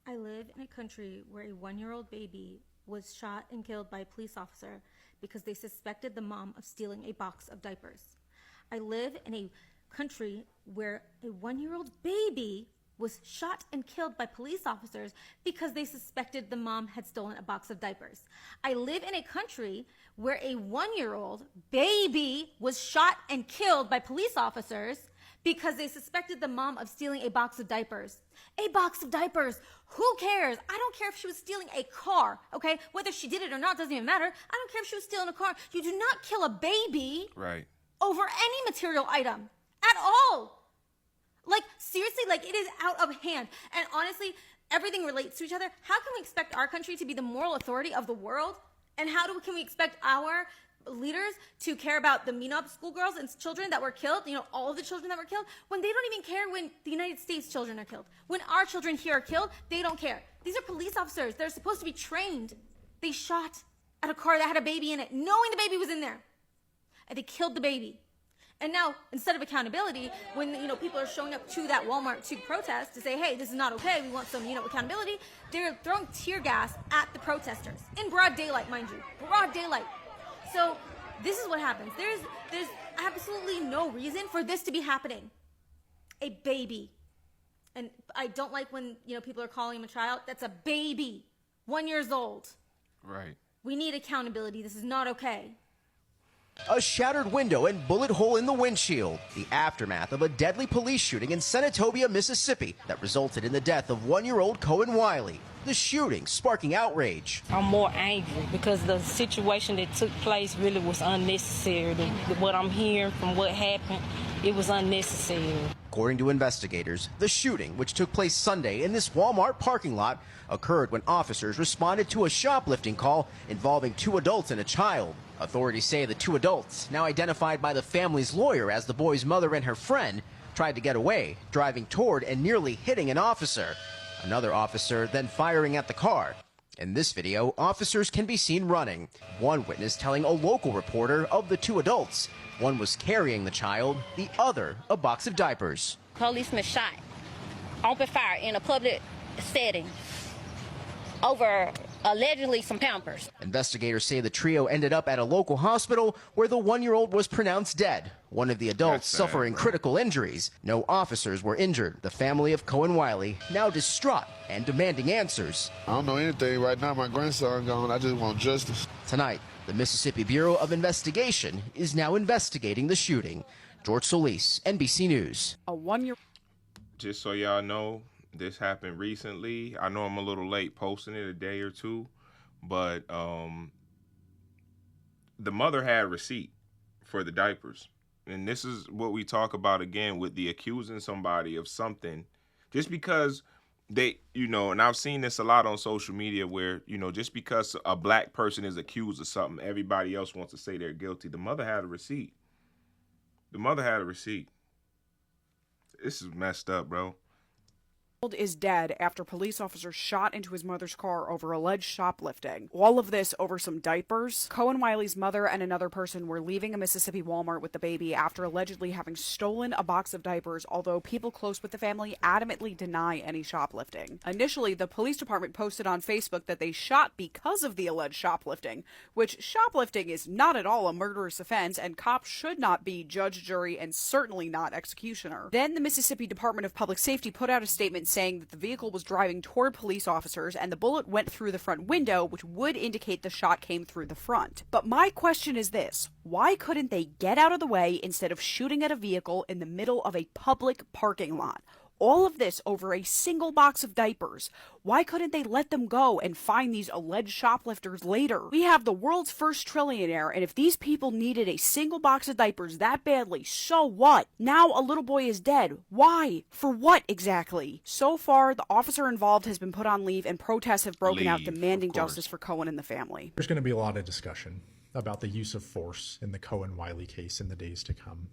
I live in a country where a 1-year-old baby was shot and killed by a police officer because they suspected the mom of stealing a box of diapers. I live in a country where a 1-year-old baby was shot and killed by police officers because they suspected the mom had stolen a box of diapers. I live in a country where a 1-year-old baby was shot and killed by police officers because they suspected the mom of stealing a box of diapers. A box of diapers. Who cares? I don't care if she was stealing a car, okay? Whether she did it or not doesn't even matter. I don't care if she was stealing a car. You do not kill a baby over any material item at all. Like, seriously, like, it is out of hand. And honestly, everything relates to each other. How can we expect our country to be the moral authority of the world? And can we expect our leaders to care about the MENOP schoolgirls and children that were killed, all of the children that were killed, when they don't even care when the United States children are killed? When our children here are killed, they don't care. These are police officers. They're supposed to be trained. They shot at a car that had a baby in it, knowing the baby was in there. And they killed the baby. And now, instead of accountability, when people are showing up to that Walmart to protest to say, hey, this is not okay, we want some accountability, they're throwing tear gas at the protesters. In broad daylight, mind you. Broad daylight. So this is what happens. There's absolutely no reason for this to be happening. A baby. And I don't like when people are calling him a child. That's a baby. 1 year old. Right. We need accountability. This is not okay. A shattered window and bullet hole in the windshield. The aftermath of a deadly police shooting in Senatobia, Mississippi that resulted in the death of 1-year-old Kohen Wiley. The shooting sparking outrage. I'm more angry because the situation that took place really was unnecessary. What I'm hearing from what happened, it was unnecessary. According to investigators, the shooting, which took place Sunday in this Walmart parking lot, occurred when officers responded to a shoplifting call involving 2 adults and a child. Authorities say the 2 adults, now identified by the family's lawyer as the boy's mother and her friend, tried to get away, driving toward and nearly hitting an officer. Another officer then firing at the car. In this video, officers can be seen running. One witness telling a local reporter of the 2 adults. One was carrying the child, the other a box of diapers. Policeman shot, open fire in a public setting over allegedly some Pampers. Investigators say the trio ended up at a local hospital where the 1-year-old was pronounced dead. One of the adults suffering critical injuries. No officers were injured. The family of Kohen Wiley now distraught and demanding answers. I don't know anything right now. My grandson gone. I just want justice. Tonight, the Mississippi Bureau of Investigation is now investigating the shooting. George Solis, NBC News. A 1-year. Just so y'all know, this happened recently. I know I'm a little late posting it, a day or two, but the mother had receipt for the diapers. And this is what we talk about again with the accusing somebody of something just because they, and I've seen this a lot on social media where, just because a black person is accused of something, everybody else wants to say they're guilty. The mother had a receipt. This is messed up, bro. Is dead after police officers shot into his mother's car over alleged shoplifting. All of this over some diapers. Kohen Wiley's mother and another person were leaving a Mississippi Walmart with the baby after allegedly having stolen a box of diapers, although people close with the family adamantly deny any shoplifting. Initially, the police department posted on Facebook that they shot because of the alleged shoplifting, which shoplifting is not at all a murderous offense, and cops should not be judge, jury, and certainly not executioner. Then the Mississippi Department of Public Safety put out a statement saying that the vehicle was driving toward police officers and the bullet went through the front window, which would indicate the shot came through the front. But my question is this: why couldn't they get out of the way instead of shooting at a vehicle in the middle of a public parking lot? All of this over a single box of diapers. Why couldn't they let them go and find these alleged shoplifters later? We have the world's first trillionaire, and if these people needed a single box of diapers that badly, so what? Now a little boy is dead. Why? For what exactly? So far, the officer involved has been put on leave, and protests have broken out demanding justice for Kohen and the family. There's going to be a lot of discussion about the use of force in the Kohen Wiley case in the days to come.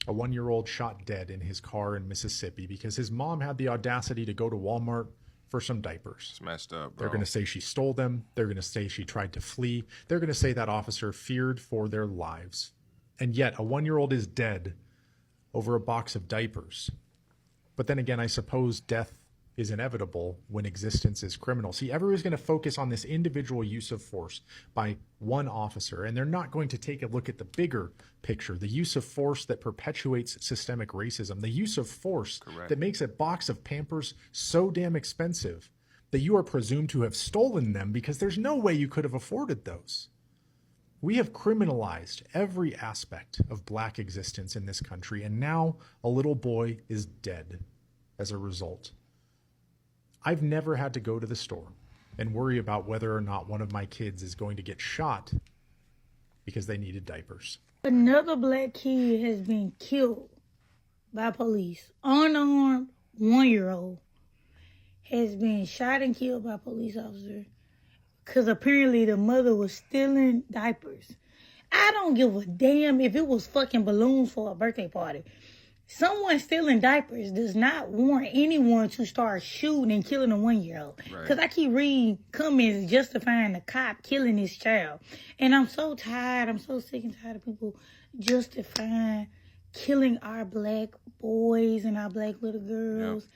A 1-year-old shot dead in his car in Mississippi because his mom had the audacity to go to Walmart for some diapers. It's messed up, bro. They're going to say she stole them. They're going to say she tried to flee. They're going to say that officer feared for their lives. And yet, a 1-year-old is dead over a box of diapers. But then again, I suppose death is inevitable when existence is criminal. See, everybody's going to focus on this individual use of force by one officer, and they're not going to take a look at the bigger picture, the use of force that perpetuates systemic racism, the use of force that makes a box of Pampers so damn expensive that you are presumed to have stolen them because there's no way you could have afforded those. We have criminalized every aspect of black existence in this country, and now a little boy is dead as a result. I've never had to go to the store and worry about whether or not one of my kids is going to get shot because they needed diapers. Another black kid has been killed by police. Unarmed 1-year-old has been shot and killed by police officers because apparently the mother was stealing diapers. I don't give a damn if it was fucking balloons for a birthday party. Someone stealing diapers does not warrant anyone to start shooting and killing a 1-year-old. Because I keep reading comments justifying the cop killing this child. And I'm so tired. I'm so sick and tired of people justifying killing our black boys and our black little girls.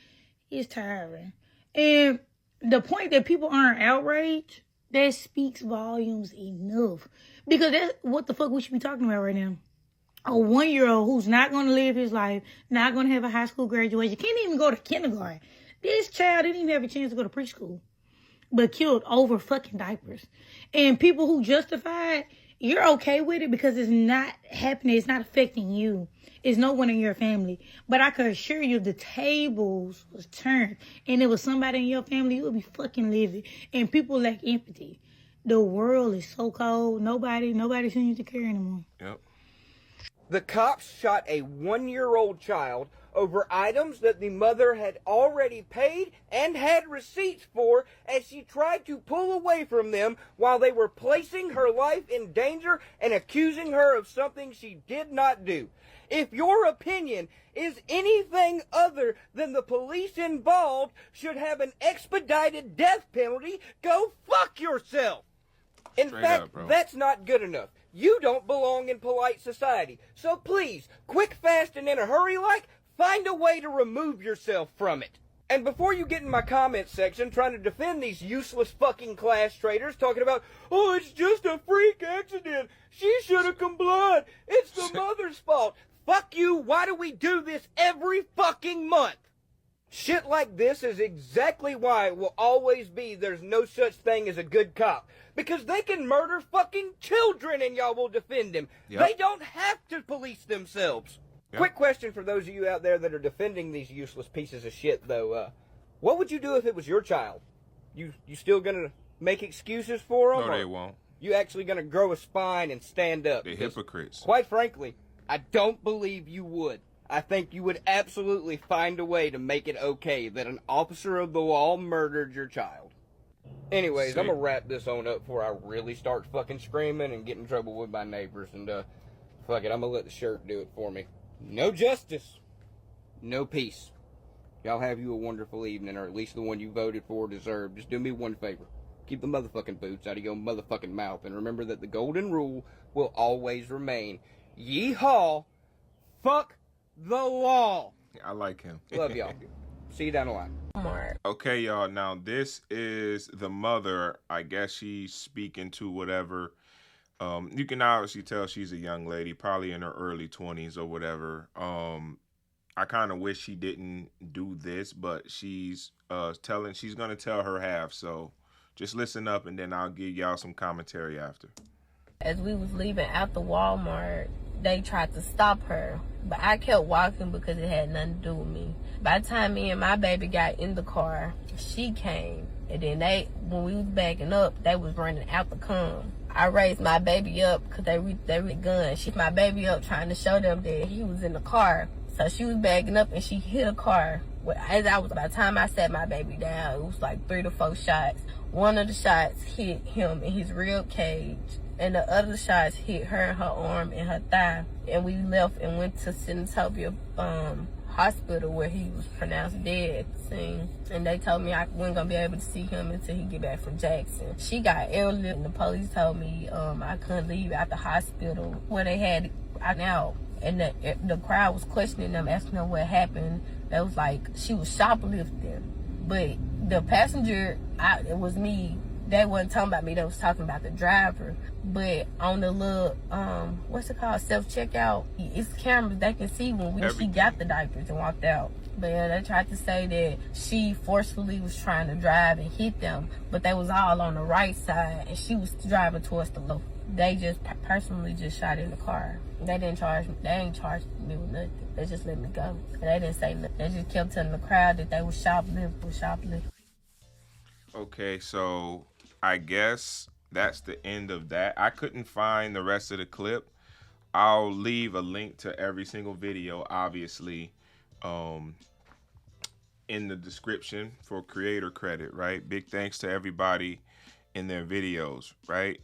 Yep. It's tiring. And the point that people aren't outraged, that speaks volumes enough. Because that's what the fuck we should be talking about right now. A 1-year-old who's not going to live his life, not going to have a high school graduation, can't even go to kindergarten. This child didn't even have a chance to go to preschool, but killed over fucking diapers. And people who justify it, you're okay with it because it's not happening. It's not affecting you. It's no one in your family. But I can assure you the tables was turned and it was somebody in your family, you would be fucking livid. And people lack empathy. The world is so cold. Nobody seems to care anymore. Yep. The cops shot a 1-year-old child over items that the mother had already paid and had receipts for as she tried to pull away from them while they were placing her life in danger and accusing her of something she did not do. If your opinion is anything other than the police involved should have an expedited death penalty, go fuck yourself. In fact, that's not good enough. You don't belong in polite society. So please, quick, fast, and in a hurry like, find a way to remove yourself from it. And before you get in my comment section trying to defend these useless fucking class traitors talking about, oh, it's just a freak accident. She should have complied. It's the mother's fault. Fuck you. Why do we do this every fucking month? Shit like this is exactly why it will always be there's no such thing as a good cop. Because they can murder fucking children and y'all will defend them. Yep. They don't have to police themselves. Yep. Quick question for those of you out there that are defending these useless pieces of shit, though. What would you do if it was your child? You still gonna make excuses for them? No, they won't. You actually gonna grow a spine and stand up? They're hypocrites. Quite frankly, I don't believe you would. I think you would absolutely find a way to make it okay that an officer of the law murdered your child. Anyways, I'm gonna wrap this on up before I really start fucking screaming and get in trouble with my neighbors. And, fuck it, I'm gonna let the shirt do it for me. No justice. No peace. Y'all have you a wonderful evening, or at least the one you voted for deserved. Just do me one favor. Keep the motherfucking boots out of your motherfucking mouth. And remember that the golden rule will always remain. Yeehaw. Fuck the law. I like him. Love y'all. See you down the line. Okay, y'all. Now, this is the mother. I guess she's speaking to whatever. You can obviously tell she's a young lady, probably in her early 20s or whatever. I kind of wish she didn't do this, but she's she's going to tell her half. So just listen up, and then I'll give y'all some commentary after. As we was leaving out the Walmart, they tried to stop her, but I kept walking because it had nothing to do with me. By the time me and my baby got in the car, she came, and then when we was backing up, they was running out the come. I raised my baby up because they with guns. She my baby up trying to show them that he was in the car. So she was backing up and she hit a car. By the time I sat my baby down, it was like 3 to 4 shots. One of the shots hit him in his rib cage, and the other shots hit her in her arm and her thigh. And we left and went to Senatobia hospital where he was pronounced dead at the scene. And they told me I wasn't gonna be able to see him until he get back from Jackson. She got ill, and the police told me I couldn't leave out the hospital where they had out. And the crowd was questioning them, asking them what happened. They was like, she was shoplifting. But the passenger, it was me. They wasn't talking about me. They was talking about the driver. But on the little, what's it called, self-checkout, it's cameras. They can see when she got the diapers and walked out. But yeah, they tried to say that she forcefully was trying to drive and hit them. But they was all on the right side, and she was driving towards the left. They just personally just shot in the car. They didn't charge me. They ain't charged me with nothing. They just let me go. And they didn't say nothing. They just kept telling the crowd that they was shoplifting. Okay, so I guess that's the end of that. I couldn't find the rest of the clip. I'll leave a link to every single video, obviously, in the description for creator credit, right? Big thanks to everybody in their videos, right?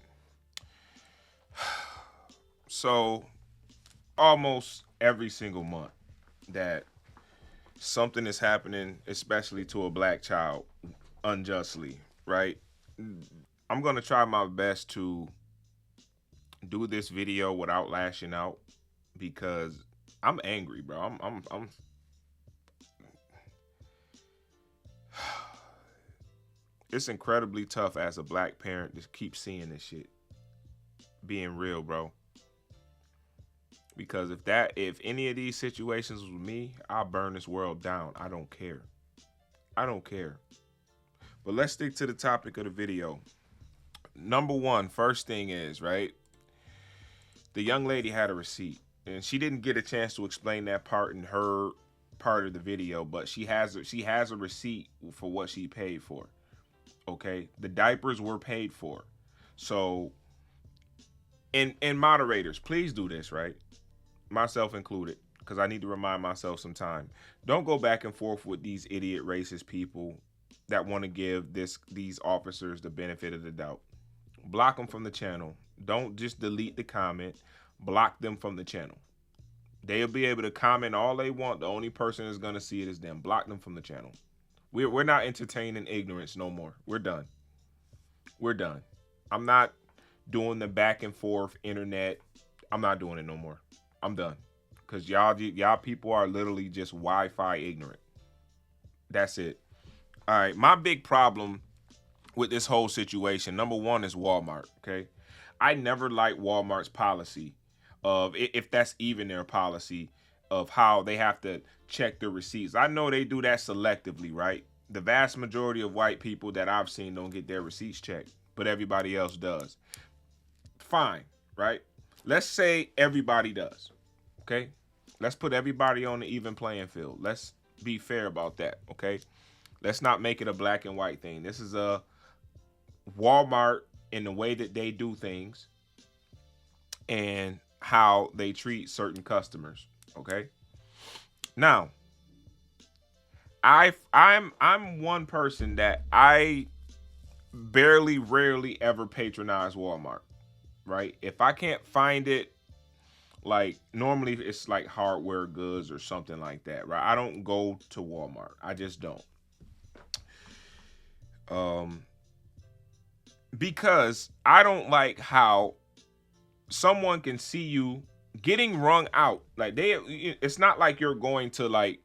So almost every single month that something is happening, especially to a black child, unjustly, right? I'm gonna try my best to do this video without lashing out because I'm angry, bro. I'm it's incredibly tough as a black parent to keep seeing this shit being real, bro. Because if any of these situations was me, I'll burn this world down. I don't care. I don't care. But let's stick to the topic of the video. Number one, first thing is, right, the young lady had a receipt. And she didn't get a chance to explain that part in her part of the video, but she has a receipt for what she paid for. Okay? The diapers were paid for. So, and moderators, please do this, right? Myself included, because I need to remind myself sometime. Don't go back and forth with these idiot racist people that want to give these officers the benefit of the doubt. Block them from the channel. Don't just delete the comment. Block them from the channel. They'll be able to comment all they want. The only person that's going to see it is them. Block them from the channel. We're not entertaining ignorance no more. We're done. We're done. I'm not doing the back and forth internet. I'm not doing it no more. I'm done. Because y'all people are literally just Wi-Fi ignorant. That's it. All right. My big problem with this whole situation, number one, is Walmart. Okay. I never liked Walmart's policy of, if that's even their policy, of how they have to check the receipts. I know they do that selectively, right? The vast majority of white people that I've seen don't get their receipts checked, but everybody else does. Fine, right? Let's say everybody does, okay? Let's put everybody on the even playing field. Let's be fair about that, okay? Let's not make it a black and white thing. This is a Walmart in the way that they do things and how they treat certain customers, okay? Now, I'm one person that I rarely ever patronize Walmart, right? If I can't find it, like normally it's like hardware goods or something like that, right? I don't go to Walmart. I just don't. Because I don't like how someone can see you getting wrung out. Like it's not like you're going to like,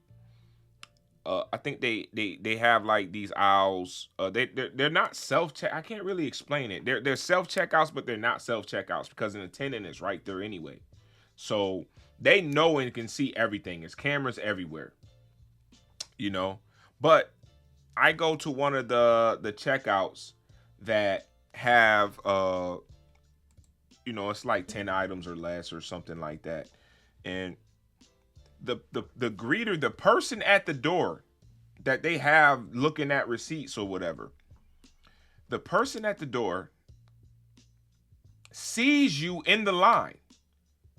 I think they have like these aisles. They're not self-check. I can't really explain it. They're self-checkouts, but they're not self-checkouts because an attendant is right there anyway. So they know and can see everything. There's cameras everywhere, you know. But I go to one of the checkouts that have you know, it's like 10 items or less or something like that, and the greeter, the person at the door that they have looking at receipts or whatever, the person at the door sees you in the line.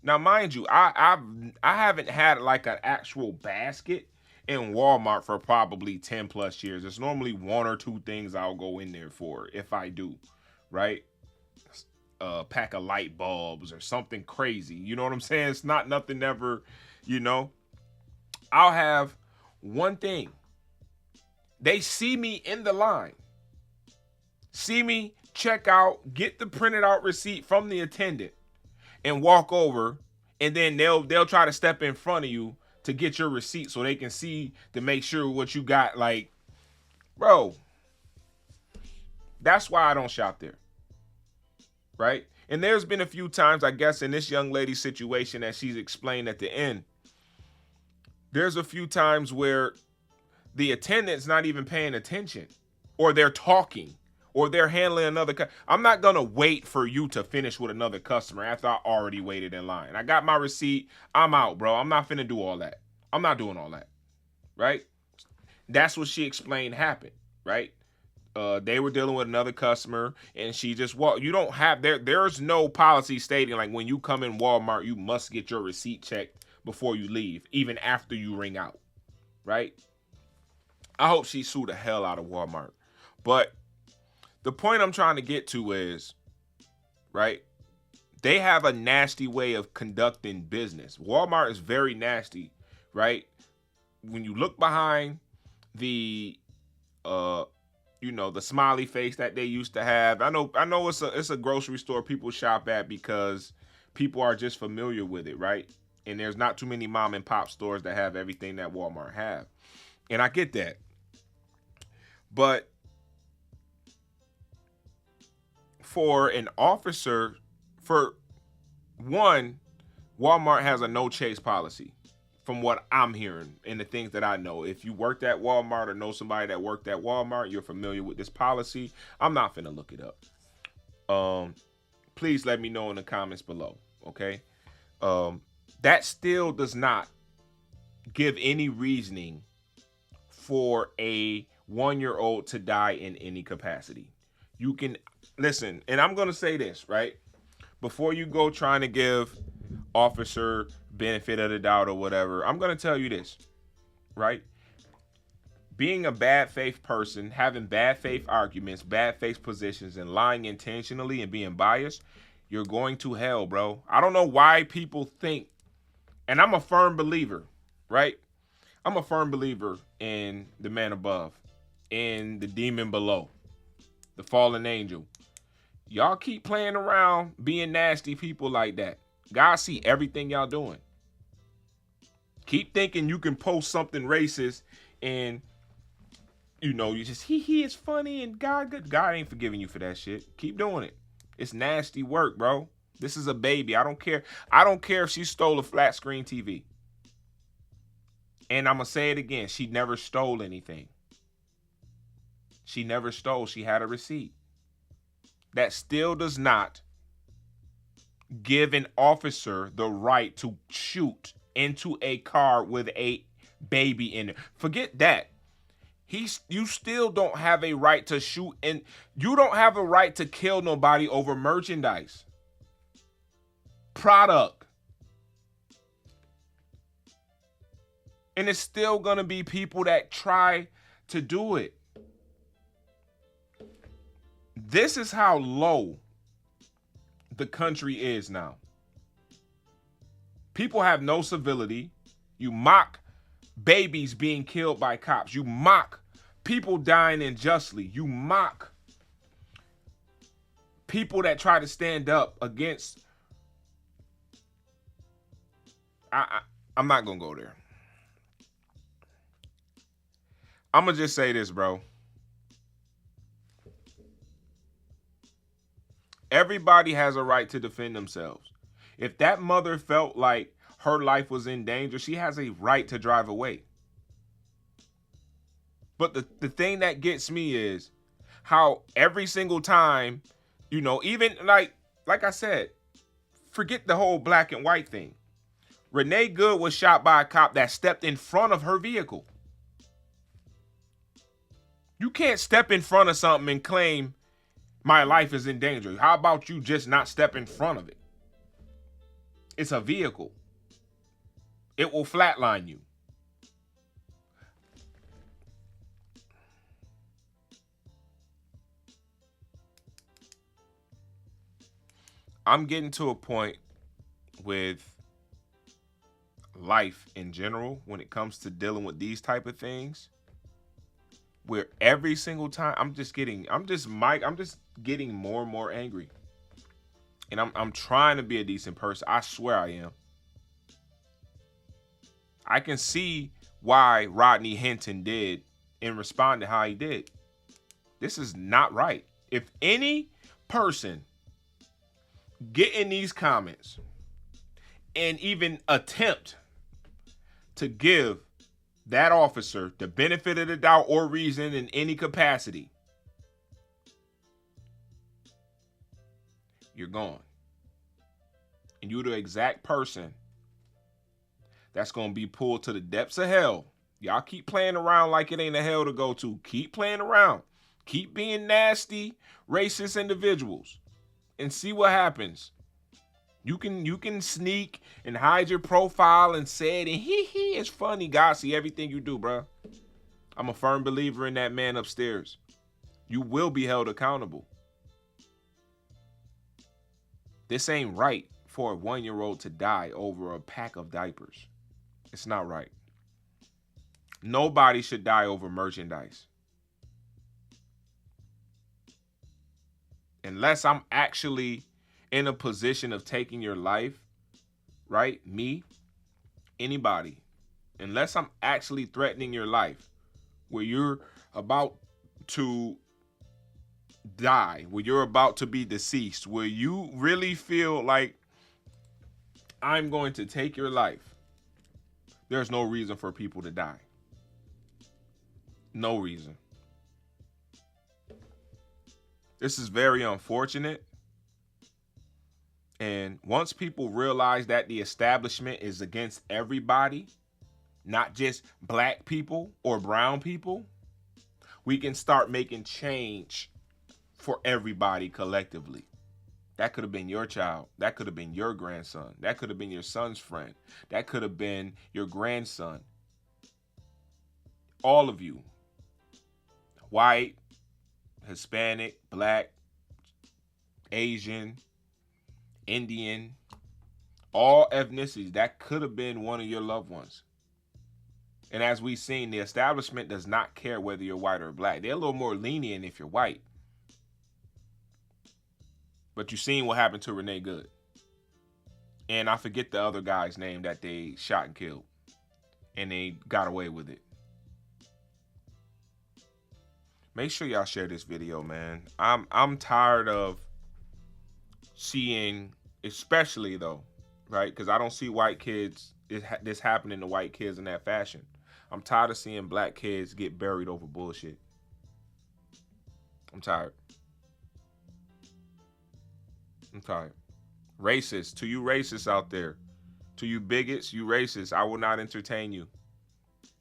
Now, mind you, I haven't had like an actual basket in Walmart for probably 10 plus years. It's normally one or two things I'll go in there for, if I do, right? A pack of light bulbs or something crazy. You know what I'm saying? It's not nothing ever, you know. I'll have one thing. They see me in the line, see me check out, get the printed out receipt from the attendant, and walk over, and then they'll try to step in front of you to get your receipt so they can see, to make sure what you got. Like, Bro, that's why I don't shop there. Right? And there's been a few times, I guess, in this young lady's situation that she's explained at the end. There's a few times where the attendant's not even paying attention, or they're talking, or they're handling another. I'm not going to wait for you to finish with another customer after I already waited in line. I got my receipt. I'm out, bro. I'm not finna do all that. I'm not doing all that. Right? That's what she explained happened. Right? They were dealing with another customer, and she just walked. You don't have there's no policy stating like when you come in Walmart, you must get your receipt checked before you leave, even after you ring out. Right? I hope she sued the hell out of Walmart. But the point I'm trying to get to is, right, they have a nasty way of conducting business. Walmart is very nasty, right? When you look behind the the smiley face that they used to have. I know it's a grocery store people shop at because people are just familiar with it, right? And there's not too many mom and pop stores that have everything that Walmart have. And I get that. But for an officer, for one, Walmart has a no chase policy. From what I'm hearing and the things that I know. If you worked at Walmart or know somebody that worked at Walmart, you're familiar with this policy. I'm not finna look it up. Please let me know in the comments below, okay? That still does not give any reasoning for a 1-year-old to die in any capacity. You can, listen, and I'm gonna say this, right? Before you go trying to give officer benefit of the doubt or whatever, I'm going to tell you this, right? Being a bad faith person, having bad faith arguments, bad faith positions, and lying intentionally and being biased, you're going to hell, bro. I don't know why people think, and I'm a firm believer, right? I'm a firm believer in the man above, in the demon below, the fallen angel. Y'all keep playing around being nasty people like that. God see everything y'all doing. Keep thinking you can post something racist and, you just, he is funny and God good. God ain't forgiving you for that shit. Keep doing it. It's nasty work, bro. This is a baby. I don't care. I don't care if she stole a flat screen TV. And I'm going to say it again. She never stole anything. She never stole. She had a receipt. That still does not give an officer the right to shoot into a car with a baby in it. Forget that. You still don't have a right to shoot, and you don't have a right to kill nobody over merchandise. Product. And it's still going to be people that try to do it. This is how low the country is now. People have no civility. You mock babies being killed by cops. You mock people dying unjustly. You mock people that try to stand up against. I'm not gonna go there. I'm gonna just say this, bro. Everybody has a right to defend themselves. If that mother felt like her life was in danger, she has a right to drive away. But the thing that gets me is how every single time, even like I said, forget the whole black and white thing. Renee Good was shot by a cop that stepped in front of her vehicle. You can't step in front of something and claim my life is in danger. How about you just not step in front of it? It's a vehicle. It will flatline you. I'm getting to a point with life in general when it comes to dealing with these type of things where every single time I'm just getting more and more angry. And I'm trying to be a decent person. I swear I am. I can see why Rodney Hinton did and responded how he did. This is not right. If any person get in these comments and even attempt to give that officer the benefit of the doubt or reason in any capacity, you're gone. And you're the exact person that's going to be pulled to the depths of hell. Y'all keep playing around like it ain't a hell to go to. Keep playing around. Keep being nasty, racist individuals and see what happens. You can sneak and hide your profile and say it and it's funny. God see everything you do, bro. I'm a firm believer in that man upstairs. You will be held accountable. This ain't right for a 1-year-old to die over a pack of diapers. It's not right. Nobody should die over merchandise. Unless I'm actually in a position of taking your life, right? Me, anybody. Unless I'm actually threatening your life, where you're about to die, where you're about to be deceased, where you really feel like I'm going to take your life, there's no reason for people to die. No reason. This is very unfortunate. And once people realize that the establishment is against everybody, not just black people or brown people, we can start making change for everybody collectively. That could have been your child. That could have been your grandson. That could have been your son's friend. That could have been your grandson. All of you. White, Hispanic, black, Asian, Indian, all ethnicities. That could have been one of your loved ones. And as we've seen, the establishment does not care whether you're white or black. They're a little more lenient if you're white. But you've seen what happened to Renee Good. And I forget the other guy's name that they shot and killed. And they got away with it. Make sure y'all share this video, man. I'm tired of seeing, especially though, right? Because I don't see white kids, this happening to white kids in that fashion. I'm tired of seeing black kids get buried over bullshit. I'm tired. I'm tired. Racist, to you racists out there, to you bigots, you racists, I will not entertain you.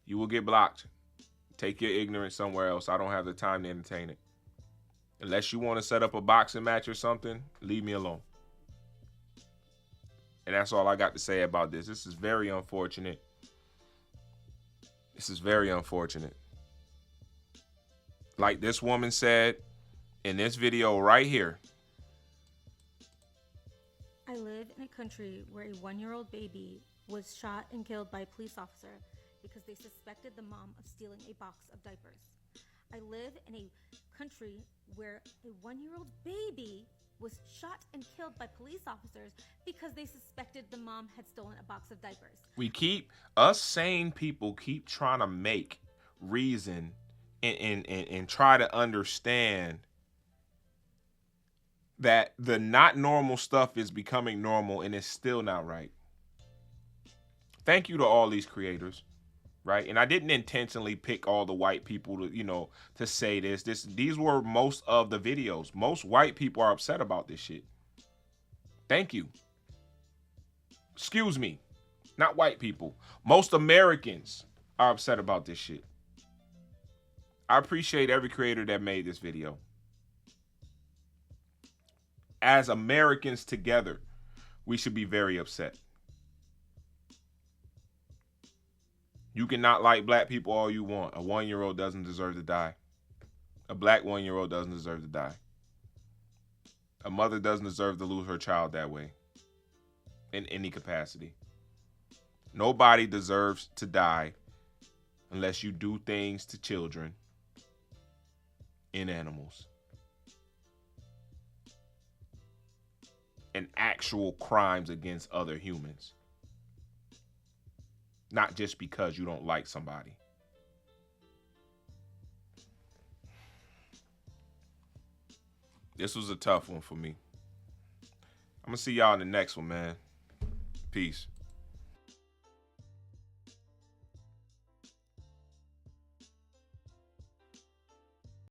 You will get blocked. Take your ignorance somewhere else. I don't have the time to entertain it. Unless you want to set up a boxing match or something, leave me alone. And that's all I got to say about this. This is very unfortunate. This is very unfortunate. Like this woman said in this video right here. I live in a country where a 1-year-old baby was shot and killed by a police officer because they suspected the mom of stealing a box of diapers. I live in a country where a 1-year-old baby was shot and killed by police officers because they suspected the mom had stolen a box of diapers. Us sane people keep trying to make reason and try to understand that the not normal stuff is becoming normal and it's still not right. Thank you to all these creators. Right. And I didn't intentionally pick all the white people to, to say this. These were most of the videos. Most white people are upset about this shit. Thank you. Excuse me. Not white people. Most Americans are upset about this shit. I appreciate every creator that made this video. As Americans together, we should be very upset. You cannot like black people all you want. A 1-year-old doesn't deserve to die. A black 1-year-old doesn't deserve to die. A mother doesn't deserve to lose her child that way. In any capacity. Nobody deserves to die unless you do things to children and animals. And actual crimes against other humans. Not just because you don't like somebody. This was a tough one for me. I'm going to see y'all in the next one, man. Peace.